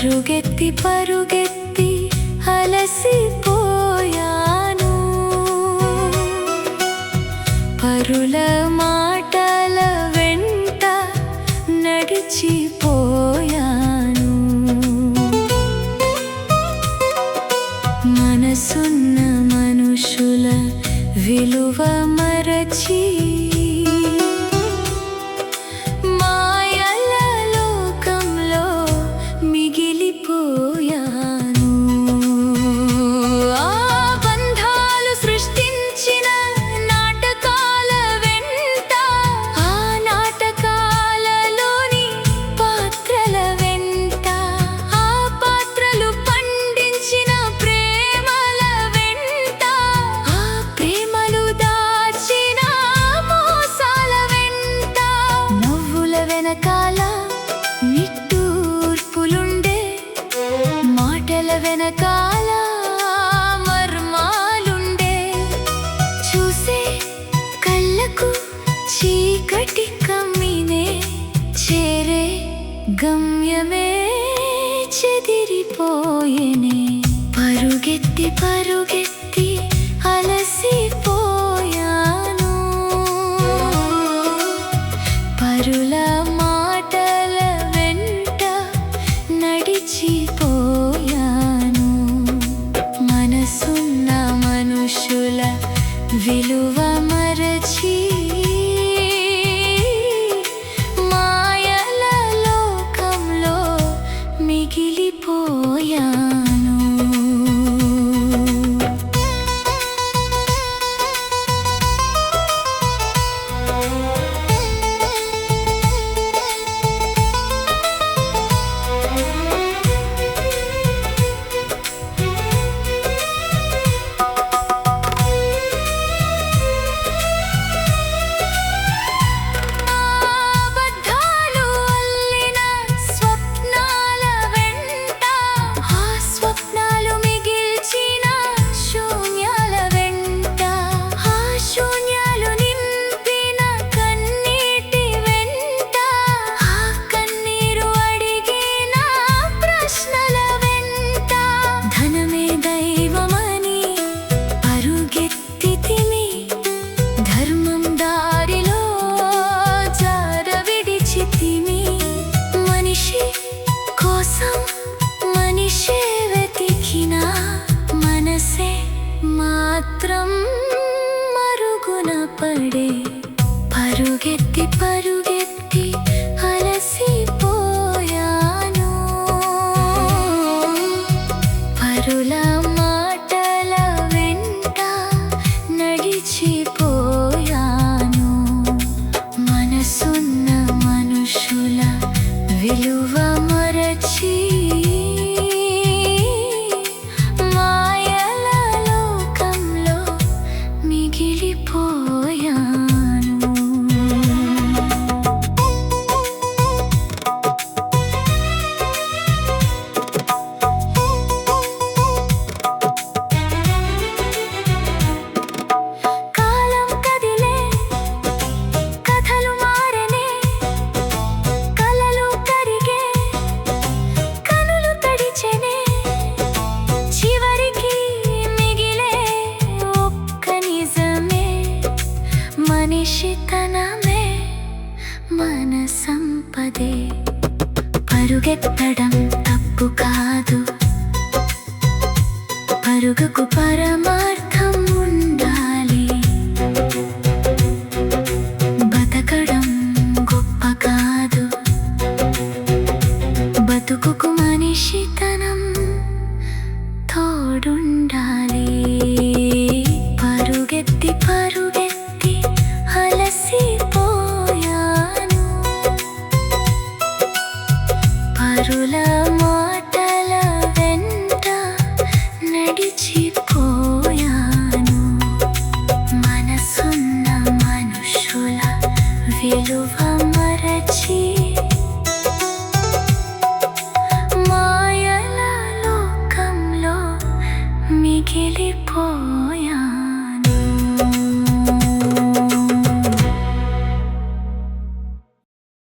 పరుగెత్తి పరుగెత్తి అలసిపోయాను, పరుల మాటల వెంట నడిచిపోయాను. మనసున్న మనుషుల విలువ మరచి వెనకాల నిట్టూర్పులుండే, మాటల వెనకాల మర్మాలుండే, చూసే కళ్ళకు చీకటి కమ్మినే, చేరే గమ్యమే చెదిరిపోయేనే. పరుగెత్తి పరుగెత్తి అలసిపోయాను, పరుల మాటల వెంట నడిచిపోయాను. మనసున్న మనుషుల విలువ మరచి మాయల లోకంలో మిగిలిపోయాను. మాత్రం మరుగున పడే, పరుగెత్తి పరుగెత్తి అలసిపోయాను, పరుల మాటల వెంట నడిచిపోయాను. మనసున్న మనుషుల విలువ మరచి మనిషితనమే మన సంపదే. పరుగెత్తడం తప్పు కాదు, పరుగుకు పరమార్థం ఉండాలి. బతకడం గొప్ప కాదు, బతుకుకు మనిషితనం తోడుండాలి. పరుగెత్తి పరుగెత్తి అలసిపోయాను, పరుల మాటల వెంట నడిచిపోయాను. మనసున్న మనుషుల విలువ మరచి మాయల లోకంలో మిగిలిపోయాను.